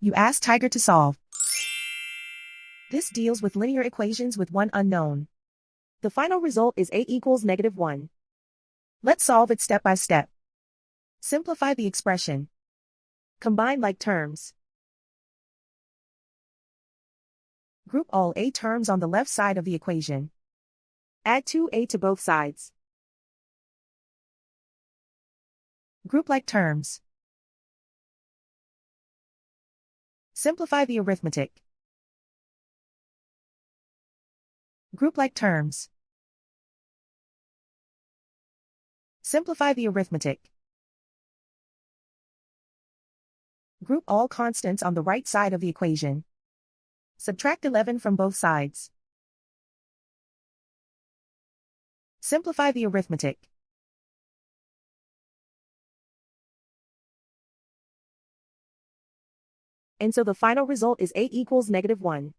You ask Tiger to solve. This deals with linear equations with one unknown. The final result is a equals -1. Let's solve it step by step. Simplify the expression. Combine like terms. Group all a terms on the left side of the equation. Add 2a to both sides. Group like terms. Simplify the arithmetic. Group like terms. Simplify the arithmetic. Group all constants on the right side of the equation. Subtract 11 from both sides. Simplify the arithmetic. And so the final result is a equals -1.